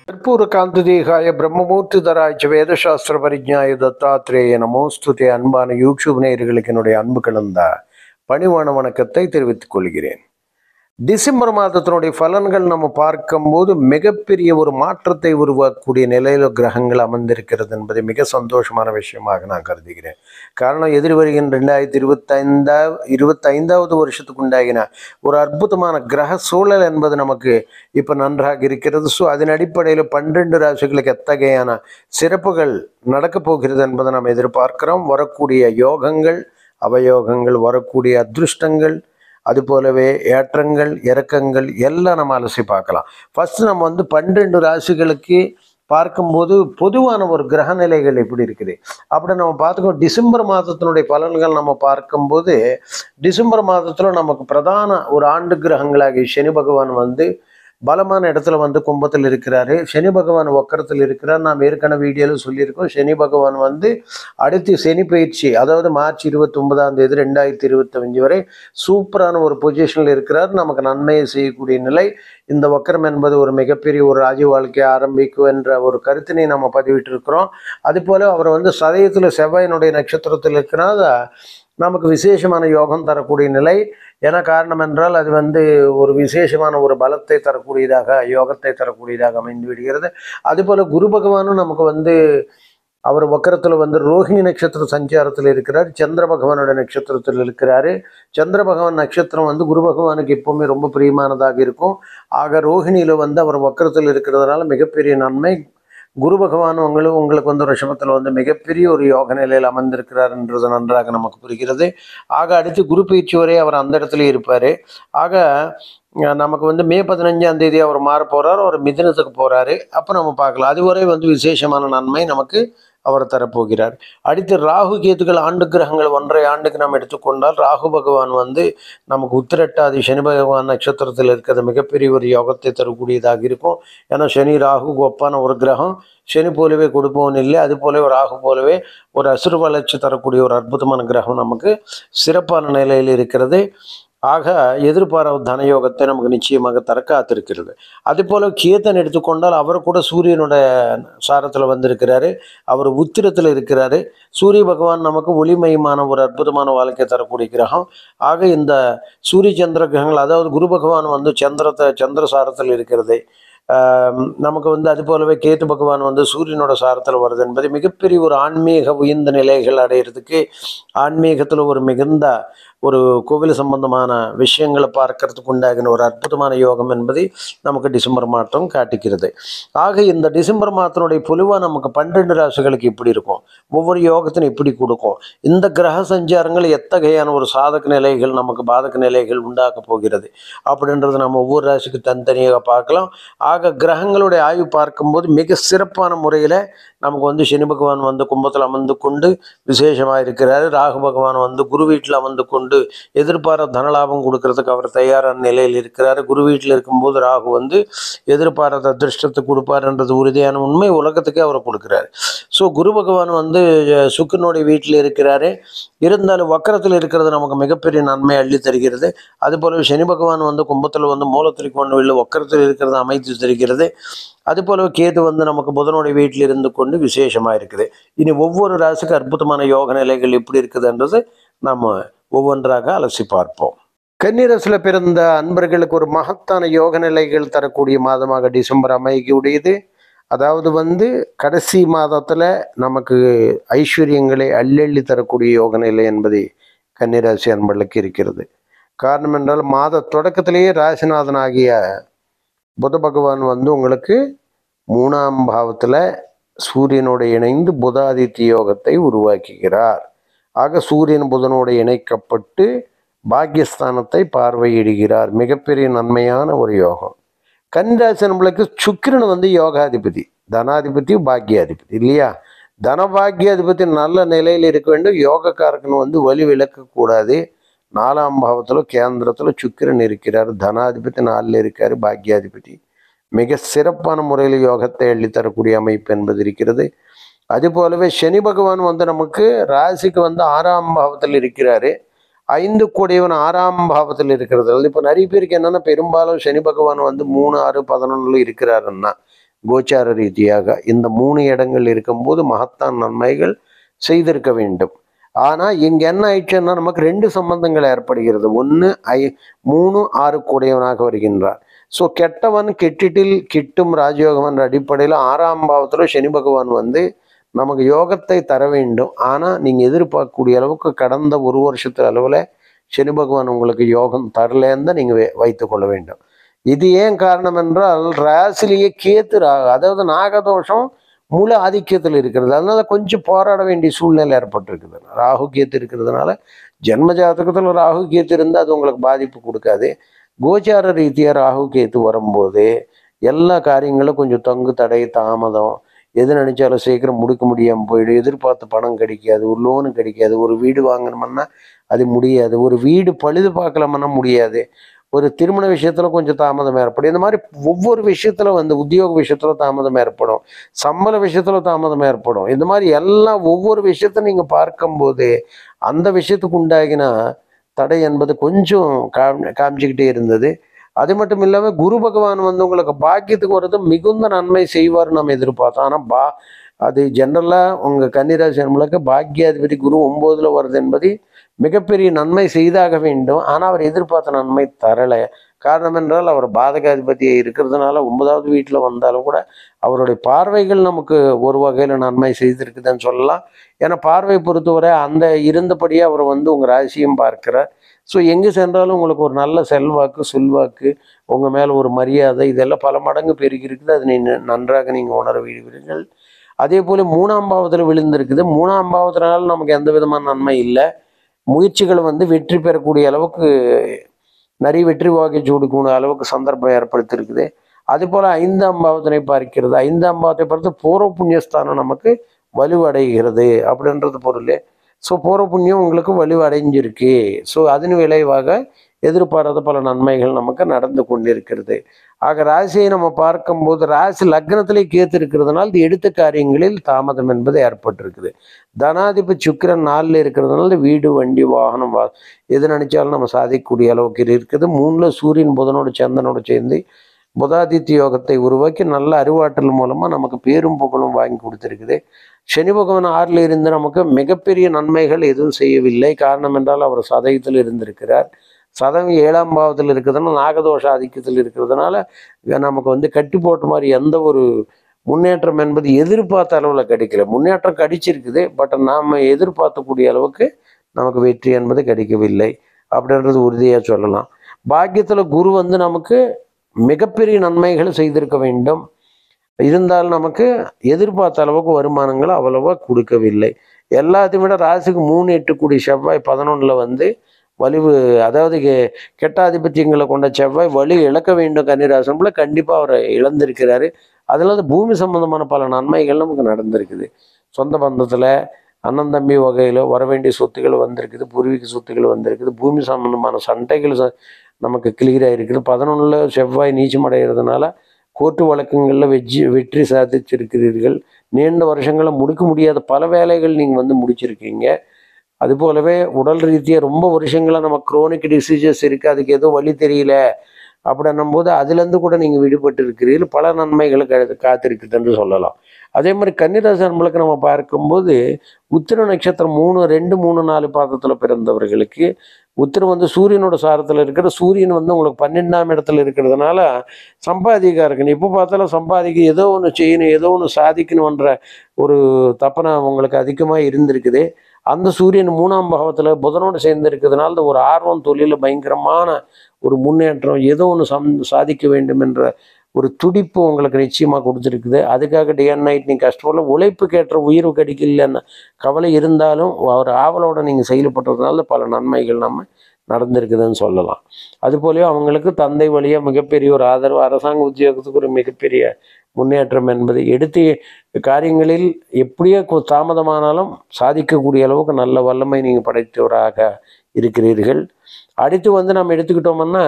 कर्पूरकांतदेहाय ब्रह्ममूर्तिधराय च வேதசாஸ்திர பரிஜ்ஞாய தத்தாத்ரேய நமோஸ்துதே. அன்பான யூடியூப் நேயர்களுக்கு என்னுடைய அன்பு கலந்த பணிவான வணக்கத்தை தெரிவித்துக் கொள்கிறேன். டிசம்பர் மாதத்தினுடைய பலன்கள் நம்ம பார்க்கும்போது மிகப்பெரிய ஒரு மாற்றத்தை உருவாக்கக்கூடிய நிலையில் கிரகங்கள் அமர்ந்திருக்கிறது என்பதை மிக சந்தோஷமான விஷயமாக நான் கருதுகிறேன். காரணம், எதிர் வருகின்ற 2025வது வருஷத்துக்கு உண்டாகின ஒரு அற்புதமான கிரக சூழல் என்பது நமக்கு இப்போ நன்றாக இருக்கிறது. ஸோ அதன் அடிப்படையில் 12 ராசிகளுக்கு எத்தகையான சிறப்புகள் நடக்கப் போகிறது என்பதை நாம் எதிர்பார்க்கிறோம். வரக்கூடிய யோகங்கள், அவயோகங்கள், வரக்கூடிய அதிருஷ்டங்கள், அது போலவே ஏற்றங்கள், இறக்கங்கள் எல்லாம் நம்ம அலசி பார்க்கலாம். ஃபஸ்ட்டு நம்ம 12 ராசிகளுக்கு பார்க்கும்போது பொதுவான ஒரு கிரக நிலைகள் எப்படி இருக்குது அப்படி நம்ம பார்த்துக்கோம். டிசம்பர் மாதத்தினுடைய பலன்கள் நம்ம பார்க்கும்போது, டிசம்பர் மாதத்தில் நமக்கு பிரதான ஒரு ஆண்டு கிரகங்களாகிய சனி பகவான் பலமான இடத்துல கும்பத்தில் இருக்கிறாரு. சனி பகவான் வக்கரத்தில் இருக்கிறார். நாம் ஏற்கனவே வீடியோவில் சொல்லியிருக்கோம். சனி பகவான் அடுத்து சனி பயிற்சி, அதாவது மார்ச் 29ஆம் தேதி 2025 வரை சூப்பரான ஒரு பொசிஷனில் இருக்கிறார். நமக்கு நன்மையை செய்யக்கூடிய நிலை. இந்த வக்கரம் என்பது ஒரு மிகப்பெரிய ஒரு ராஜ வாழ்க்கையை ஆரம்பிக்கும் என்ற ஒரு கருத்தினை நம்ம பதிவிட்டிருக்கிறோம். அதுபோல் அவர் சதயத்தில் செவ்வாயினுடைய நட்சத்திரத்தில் இருக்கிறார். நமக்கு விசேஷமான யோகம் தரக்கூடிய நிலை. ஏன்னா காரணம் என்றால் அது ஒரு விசேஷமான ஒரு பலத்தை தரக்கூடியதாக, யோகத்தை தரக்கூடியதாக அமைந்து விடுகிறது. அதுபோல் குரு பகவானும் நமக்கு அவர் வக்கரத்தில் ரோஹிணி நட்சத்திர சஞ்சாரத்தில் இருக்கிறார். சந்திர பகவானோட நட்சத்திரத்தில் இருக்கிறாரு. சந்திர பகவான் நட்சத்திரம் குரு பகவானுக்கு எப்பவுமே ரொம்ப பிரியமானதாக இருக்கும். ஆக ரோஹிணியில் அவர் வக்கரத்தில் இருக்கிறதுனால மிகப்பெரிய நன்மை. குரு பகவான் உங்களுக்கு ரிஷபத்தில் மிகப்பெரிய ஒரு யோக நிலையில் அமர்ந்திருக்கிறார் என்றது நன்றாக நமக்கு புரிகிறது. ஆக அடுத்து குரு பயிற்சி வரை அவர் அந்த இடத்துல இருப்பார். ஆக நமக்கு மே 15ஆம் தேதி அவர் மாற போகிறார். அவர் மிதுனத்துக்கு போகிறாரு. அப்போ நம்ம பார்க்கலாம். அதுவரை விசேஷமான நன்மை நமக்கு அவர் தரப்போகிறார். அடுத்து ராகு கேதுகள் ஆண்டு கிரகங்கள் 1.5 ஆண்டுக்கு நாம் எடுத்துக்கொண்டால், ராகு பகவான் நமக்கு உத்திரட்டாதி சனி பகவான் நட்சத்திரத்தில் இருக்கிறது மிகப்பெரிய ஒரு யோகத்தை தரக்கூடியதாக இருக்கும். ஏன்னா சனி ராகு ஒப்பான ஒரு கிரகம். சனி போலவே கொடுப்பவன் இல்லை, அது போலவே ராகு போலவே ஒரு அசுர வளர்ச்சி தரக்கூடிய ஒரு அற்புதமான கிரகம் நமக்கு சிறப்பான நிலையில் இருக்கிறது. ஆக எதிர்பாராத தனயோகத்தை நமக்கு நிச்சயமாக தர காத்திருக்கிறது. அதே போல் கேத்தன் எடுத்துக்கொண்டால் அவர் கூட சூரியனோட சாரத்தில் வந்திருக்கிறாரு. அவர் உத்திரத்தில் இருக்கிறாரு. சூரிய பகவான் நமக்கு ஒளிமயமான ஒரு அற்புதமான வாழ்க்கை தரக்கூடிய கிரகம். ஆக இந்த சூரிய சந்திர கிரகங்கள், அதாவது குரு பகவான் சந்திர சாரத்தில் இருக்கிறது நமக்கு அது போலவே கேத்து பகவான் சூரியனோட சாரத்தில் வருது என்பது மிகப்பெரிய ஒரு ஆன்மீக உயர்ந்த நிலைகள் அடையிறதுக்கு, ஆன்மீகத்தில் ஒரு மிகுந்த ஒரு கோவில் சம்பந்தமான விஷயங்களை பார்க்கறதுக்கு உண்டாகின ஒரு அற்புதமான யோகம் என்பதை நமக்கு டிசம்பர் மாதம் காட்டிக்கிறது. ஆக இந்த டிசம்பர் மாதத்தினுடைய பொதுவாக நமக்கு 12 ராசிகளுக்கு எப்படி இருக்கும், ஒவ்வொரு யோகத்திനും எப்படி கொடுக்கும், இந்த கிரக சஞ்சாரங்கள் எத்தகையான ஒரு சாதக நிலைகள் நமக்கு பாதக நிலைகள் உண்டாக்க போகிறது அப்படின்றது நம்ம ஒவ்வொரு ராசிக்கு தனித்தனியாக பார்க்கலாம். ஆக கிரகங்களுடைய ஆய்வு பார்க்கும்போது மிக சிறப்பான முறையில் நமக்கு சனி பகவான் கும்பத்தில் அமர்ந்து கொண்டு விசேஷமாக இருக்கிறார். ராகு பகவான் குரு வீட்டில் அமர்ந்து கொண்டு எதிர்பாராத தனலாபம் கொடுக்கறதுக்கு அவர் தயாரான நிலையில் இருக்கிறார். குரு வீட்டில் இருக்கும்போது ராகு எதிர்பாராத அதிர்ஷ்டத்தை கொடுப்பார்ன்றது உறுதியான உண்மை. உலகத்துக்கே அவர் கொடுக்குறாரு. ஸோ குரு பகவான் சுக்கிரனுடைய வீட்டில் இருக்கிறாரு. இருந்தாலும் வக்கரத்தில் இருக்கிறது நமக்கு மிகப்பெரிய நன்மை அள்ளி தருகிறது. அதுபோல சனி பகவான் கும்பத்தில் மூலத்திரிகோண வக்கரத்தில் இருக்கிறது அமைத்து தருகிறது. அதுபோல கேது நமக்கு புதனுடைய வீட்டில் இருந்து கொண்டு விசேஷமாக இருக்குது. இனி ஒவ்வொரு ராசிக்கு அற்புதமான யோக நிலைகள் எப்படி இருக்குதுன்றது நாம் ஒவ்வொன்றாக அலசி பார்ப்போம். கன்னிராசியில் பிறந்த அன்பர்களுக்கு ஒரு மகத்தான யோக நிலைகள் தரக்கூடிய மாதமாக டிசம்பர் அமையக்கூடியது. அதாவது கடைசி மாதத்தில் நமக்கு ஐஸ்வர்யங்களை அள்ளி தரக்கூடிய யோக நிலை என்பது கன்னிராசி அன்பர்களுக்கு இருக்கிறது. காரணம் என்றால் மாத தொடக்கத்திலேயே ராசிநாதன் ஆகிய புத பகவான் உங்களுக்கு 3ஆம் பாவத்தில் சூரியனோடு இணைந்து புதாதித்ய யோகத்தை உருவாக்குகிறார். ஆக சூரியன் புதனோடு இணைக்கப்பட்டு பாக்கியஸ்தானத்தை பார்வையிடுகிறார். மிகப்பெரிய நன்மையான ஒரு யோகம். கன்னிராசி நம்மளுக்கு சுக்கிரன் யோகாதிபதி, தனாதிபதி, பாக்கியாதிபதி இல்லையா? தனபாக்கியாதிபதி நல்ல நிலையில் இருக்க வேண்டும். யோகக்காரகன் வலி விளக்கக்கூடாது. 4ஆம் பாவத்தில் கேந்திரத்தில் சுக்கிரன் இருக்கிறார். தனாதிபதி 4ல் இருக்கார். பாக்கியாதிபதி மிக சிறப்பான முறையில் யோகத்தை அள்ளித்தரக்கூடிய அமைப்பு என்பது இருக்கிறது. அது போலவே சனி பகவான் நமக்கு ராசிக்கு 6ஆம் பாவத்தில் இருக்கிறாரு. 5 கூடியவன் 6ஆம் பாவத்தில் இருக்கிறது. இப்போ நிறைய பேருக்கு என்னன்னா, பெரும்பாலும் சனி பகவான் வந்து 3, 6, 11 இருக்கிறாருன்னா கோச்சார ரீதியாக இந்த 3 இடங்கள் இருக்கும்போது மகத்தான் நன்மைகள் செய்திருக்க வேண்டும். ஆனால் இங்கே என்ன ஆயிடுச்சுன்னா, நமக்கு 2 சம்பந்தங்கள் ஏற்படுகிறது. ஒன்று 3, 6 கூடியவனாக வருகின்றார். ஸோ கெட்டவன் கெட்டிட்டில் கிட்டும் ராஜயோகம் என்ற அடிப்படையில் 6ஆம் பாவத்தில் சனி பகவான் வந்து நமக்கு யோகத்தை தர வேண்டும். ஆனால் நீங்கள் எதிர்பார்க்கக்கூடிய அளவுக்கு கடந்த 1 வருஷத்து அளவில் சனி பகவான் உங்களுக்கு யோகம் தரலேன்னு தான் நீங்கள் வைத்துக்கொள்ள வேண்டும். இது ஏன் காரணம் என்றால், ராசிலேயே கேத்து அதாவது நாகதோஷம் முழு ஆதிக்கத்தில் இருக்கிறது. அதனால கொஞ்சம் போராட வேண்டிய சூழ்நிலை ஏற்பட்டிருக்குது. ராகு கேத்து இருக்கிறதுனால ஜென்ம ஜாதகத்தில் ராகு கேத்து இருந்தால் அது உங்களுக்கு பாதிப்பு கொடுக்காது. கோச்சார ரீதியாக ராகு கேத்து வரும்போது எல்லா காரியங்களும் கொஞ்சம் தொங்கு தடை தாமதம், எது நினைச்சாலும் சீக்கிரம் முடிக்க முடியாமல் போயிடும். எதிர்பார்த்த பணம் கிடைக்காது, ஒரு லோனு கிடைக்காது, ஒரு வீடு வாங்கணும்னா அது முடியாது, ஒரு வீடு பழுது பார்க்கலாமன்னா முடியாது, ஒரு திருமண விஷயத்துல கொஞ்சம் தாமதம் ஏற்படும். இந்த மாதிரி ஒவ்வொரு விஷயத்துல வந்து உத்தியோக விஷயத்துல தாமதம் ஏற்படும், சம்பள விஷயத்துல தாமதம் ஏற்படும். இந்த மாதிரி எல்லாம் ஒவ்வொரு விஷயத்த நீங்க பார்க்கும்போது அந்த விஷயத்துக்கு உண்டாகின தடை என்பது கொஞ்சம் காமிச்சுக்கிட்டே இருந்தது. அது மட்டும் இல்லாமல் குரு பகவான் வந்து உங்களுக்கு பாக்கியத்துக்கு வர்றது மிகுந்த நன்மை செய்வார்னு நம்ம எதிர்பார்த்தோம். ஆனால் அது ஜென்ரலாக உங்கள் கன்னிராசி நம்மளுக்கு பாக்கியாதிபதி குரு 9ல் வருது என்பது மிகப்பெரிய நன்மை செய்தாக வேண்டும். ஆனால் அவர் எதிர்பார்த்த நன்மை தரலை. காரணம் என்றால் அவர் பாதகாதிபதியை இருக்கிறதுனால 9வது வீட்டில் வந்தாலும் கூட அவருடைய பார்வைகள் நமக்கு ஒரு வகையில் நன்மை செய்திருக்குதுன்னு சொல்லலாம். ஏன்னா பார்வை பொறுத்தவரை அந்த இருந்தபடியே அவர் வந்து உங்கள் ராசியும் பார்க்கிறார். ஸோ எங்கே சென்றாலும் உங்களுக்கு ஒரு நல்ல செல்வாக்கு சொல்வாக்கு, உங்கள் மேலே ஒரு மரியாதை, இதெல்லாம் பல மடங்கு பெருகி இருக்குது. அதை நன்றாக நீங்கள் உணர விடுவீர்கள். அதே போல் 3ஆம் பாவத்தில் விழுந்திருக்குது. 3ஆம் பாவத்தினால நமக்கு எந்த விதமான நன்மை இல்லை. முயற்சிகள் வந்து வெற்றி பெறக்கூடிய அளவுக்கு நிறைய வெற்றி வாகை சூடிக்கூடிய அளவுக்கு சந்தர்ப்பம் ஏற்படுத்தியிருக்குது. அதுபோல் 5ஆம் பாவத்தினை பார்க்கிறது. 5ஆம் பாவத்தை பார்த்து பூர்வ புண்ணியஸ்தானம் நமக்கு வலுவடைகிறது அப்படின்றது பொருள். ஸோ பூர்வ புண்ணியம் உங்களுக்கு வலுவடைஞ்சிருக்கு. ஸோ அதன் விளைவாக எதிர்பாராத பல நன்மைகள் நமக்கு நடந்து கொண்டிருக்கிறது. ஆக ராசியை நம்ம பார்க்கும்போது ராசி லக்னத்திலே கேத்து இருக்கிறதுனால இது எடுத்த காரியங்களில் தாமதம் என்பது ஏற்பட்டிருக்குது. தனாதிபதி சுக்கிரன் 4ல் இருக்கிறதுனால வீடு வண்டி வாகனம் எது நினைச்சாலும் நம்ம சாதிக்கக்கூடிய அளவுக்கு இருக்குது. 3ல் சூரியன் புதனோடு சந்திரனோடு சேர்ந்து புதாதித்ய யோகத்தை உருவாக்கி நல்ல அறிவாற்றல் மூலமாக நமக்கு பேரும் புகழும் வாங்கி கொடுத்துருக்குது. சனி பகவான் 6ல் இருந்து நமக்கு மிகப்பெரிய நன்மைகள் எதுவும் செய்யவில்லை. காரணம் என்றால் அவர் சதயத்தில் இருந்திருக்கிறார். சதம் 7ஆம் பாவத்தில் இருக்கிறதுனால நாகதோஷ ஆதிக்கத்தில் இருக்கிறதுனால நமக்கு வந்து கட்டி போட்ட மாதிரி எந்த ஒரு முன்னேற்றம் என்பது எதிர்பார்த்த அளவில் கிடைக்கல. முன்னேற்றம் கிடைச்சிருக்குது, பட் நாம் எதிர்பார்க்கக்கூடிய அளவுக்கு நமக்கு வெற்றி என்பது கிடைக்கவில்லை அப்படின்றது உறுதியாக சொல்லலாம். பாக்கியத்தில் குரு வந்து நமக்கு மிகப்பெரிய நன்மைகளை செய்திருக்க வேண்டும். இருந்தாலும் நமக்கு எதிர்பார்த்த அளவுக்கு வருமானங்கள் அவ்வளவா கொடுக்கவில்லை. எல்லாத்தையும் விட ராசிக்கு 3, 8 கூடிய செவ்வாய் 11ல் வந்து வலிவு, அதாவது கெட்டாதிபத்தியங்களை கொண்ட செவ்வாய் வலி இழக்க வேண்டும் கன்னிராசிக்குள்ள கண்டிப்பாக அவர் இழந்திருக்கிறாரு. அதில் பூமி சம்பந்தமான பல நன்மைகள் நமக்கு நடந்திருக்குது. சொந்த பந்தத்தில் அண்ணன் தம்பி வகையில் வர வேண்டிய சொத்துக்கள் வந்திருக்குது, பூர்வீக சொத்துக்கள் வந்திருக்குது, பூமி சம்பந்தமான சண்டைகள் நமக்கு கிளியராக இருக்குது. 11ல் செவ்வாய் நீச்சம் அடைகிறதுனால கோர்ட்டு வழக்கங்களில் வெற்றி சாதிச்சிருக்கிறீர்கள். நீண்ட வருஷங்களில் முடிக்க முடியாத பல வேலைகள் நீங்கள் வந்து முடிச்சிருக்கீங்க. அது போலவே உடல் ரீதியாக ரொம்ப வருஷங்களாக நம்ம குரோனிக் டிசீசஸ் இருக்குது, அதுக்கு எதுவும் வழி தெரியல அப்படின்னும் போது அதுலேருந்து கூட நீங்கள் விடுபட்டு இருக்கிறீர்கள். பல நன்மைகளை காத்திருக்குதுன்னு சொல்லலாம். அதே மாதிரி கன்னிராசி நம்மளுக்கு நம்ம பார்க்கும்போது உத்திர நட்சத்திரம் 3, 2, 3, 4 பாதத்தில் பிறந்தவர்களுக்கு உத்திரம் வந்து சூரியனோட சாரத்தில் இருக்கிற சூரியன் வந்து உங்களுக்கு 12ஆம் இடத்துல இருக்கிறதுனால சம்பாதிக்கா இருக்கணும். இப்போ பார்த்தாலும் சம்பாதிக்க ஏதோ ஒன்று செய்யணும், ஏதோ ஒன்று சாதிக்கணுன்ற ஒரு தப்பனை உங்களுக்கு அதிகமாக இருந்திருக்குது. அந்த சூரியன் 3ஆம் பாவத்தில் புதனோடு சேர்ந்து இருக்கிறதுனால ஒரு ஆர்வம், தொழிலில் பயங்கரமான ஒரு முன்னேற்றம், ஏதோ ஒன்று சாதிக்க வேண்டும் என்ற ஒரு துடிப்பு உங்களுக்கு நிச்சயமாக கொடுத்துருக்குது. அதுக்காக டே அண்ட் நைட் நீங்கள் கஷ்டப்படல, உழைப்புக்கேற்ற உயர்வு கிடைக்கலன்னு கவலை இருந்தாலும் ஒரு ஆவலோட நீங்கள் செயல்பட்டதுனால பல நன்மைகள் நம்ம நடந்திருக்குதுன்னு சொல்லலாம். அதுபோலவே அவங்களுக்கு தந்தை வழியாக மிகப்பெரிய ஒரு ஆதரவு, அரசாங்க உத்தியோகத்துக்கு ஒரு மிகப்பெரிய முன்னேற்றம் என்பது எடுத்து காரியங்களில் எப்படியோ தாமதமானாலும் சாதிக்கக்கூடிய அளவுக்கு நல்ல வல்லமை நீங்கள் படைத்தவராக இருக்கிறீர்கள். அடுத்து வந்து நம்ம எடுத்துக்கிட்டோம்னா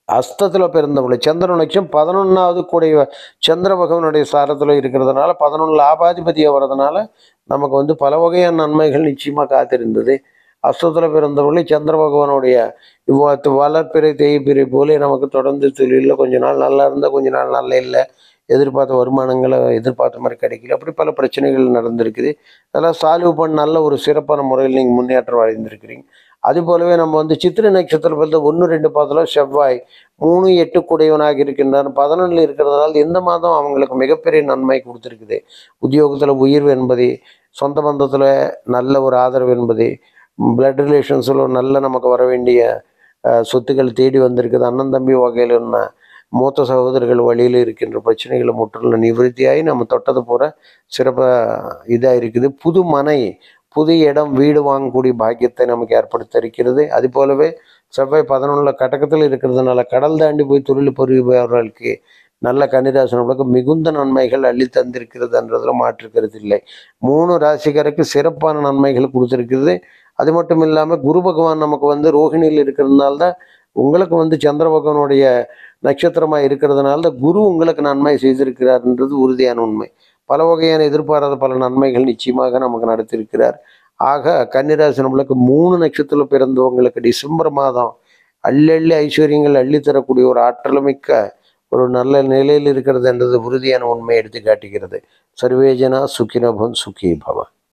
அஸ்தத்தில் பிறந்தவங்களை சந்திர நட்சம் 11வது கூடிய சந்திர பகவனுடைய சாரத்தில் இருக்கிறதுனால 11 லாபாதிபதியாக வர்றதுனால நமக்கு வந்து பல வகையான நன்மைகள் நிச்சயமாக காத்திருந்தது. அஸ்தத்தில் பிறந்தவர்களே சந்திர பகவானுடைய வளர்ப்பிறை தேய்பிறை போலே நமக்கு தொடர்ந்து தொழிலில் கொஞ்ச நாள் நல்லா இருந்தால் கொஞ்ச நாள் நல்லா இல்லை, எதிர்பார்த்த வருமானங்களை எதிர்பார்த்த மாதிரி கிடைக்கல, அப்படி பல பிரச்சனைகள் நடந்திருக்குது. அதெல்லாம் சால்வ் பண்ண நல்ல ஒரு சிறப்பான முறையில் நீங்கள் முன்னேற்றம் அடைந்திருக்கிறீங்க. அது போலவே நம்ம வந்து சித்திரை நட்சத்திரம் பார்த்து 1-2 பாதத்தில் செவ்வாய் 3-8 கூடையவனாக இருக்கின்றான். 11 இருக்கிறதுனால இந்த மாதம் அவங்களுக்கு மிகப்பெரிய நன்மை கொடுத்துருக்குது. உத்தியோகத்தில் உயர்வு என்பது, சொந்த பந்தத்தில் நல்ல ஒரு ஆதரவு என்பது, பிளட் ரிலேஷன்ஸில் நல்ல நமக்கு வர வேண்டிய சொத்துக்கள் தேடி வந்திருக்குது. அண்ணன் தம்பி வகையில் என்ன மூத்த சகோதரர்கள் வழியில் இருக்கின்ற பிரச்சனைகளை முற்றிலும் நிவர்த்தியாகி நம்ம தொட்டது போகிற சிறப்பாக இதாக இருக்குது. புது மனை, புது இடம், வீடு வாங்கக்கூடிய பாக்கியத்தை நமக்கு ஏற்படுத்த இருக்கிறது. அது போலவே செவ்வாய் 11 கடகத்தில் இருக்கிறதுனால கடல் தாண்டி போய் தொழில் புரிபவர்களுக்கு நல்ல கன்னிராசினர்களுக்கு மிகுந்த நன்மைகள் அள்ளி தந்திருக்கிறதுன்றதுல மாற்றுக்கிறது இல்லை. 3 ராசிக்காருக்கு சிறப்பான நன்மைகள் கொடுத்துருக்குது. அது மட்டும் இல்லாமல் குரு பகவான் நமக்கு வந்து ரோஹிணியில் இருக்கிறதுனால தான் உங்களுக்கு வந்து சந்திர பகவானுடைய நட்சத்திரமாக இருக்கிறதுனால தான் குரு உங்களுக்கு நன்மை செய்திருக்கிறார்ன்றது உறுதியான உண்மை. பல வகையான எதிர்பாராத பல நன்மைகள் நிச்சயமாக நமக்கு நடத்தியிருக்கிறார். ஆக கன்னிராசி நம்மளுக்கு 3 நட்சத்திரம் பிறந்தவங்களுக்கு டிசம்பர் மாதம் அள்ளி ஐஸ்வர்யங்கள் அள்ளி தரக்கூடிய ஒரு ஆற்றலுமிக்க ஒரு நல்ல நிலையில் இருக்கிறது என்றது உறுதியான உண்மை எடுத்து காட்டுகிறது. சர்வேஜனா சுகினபன் சுகி பவ.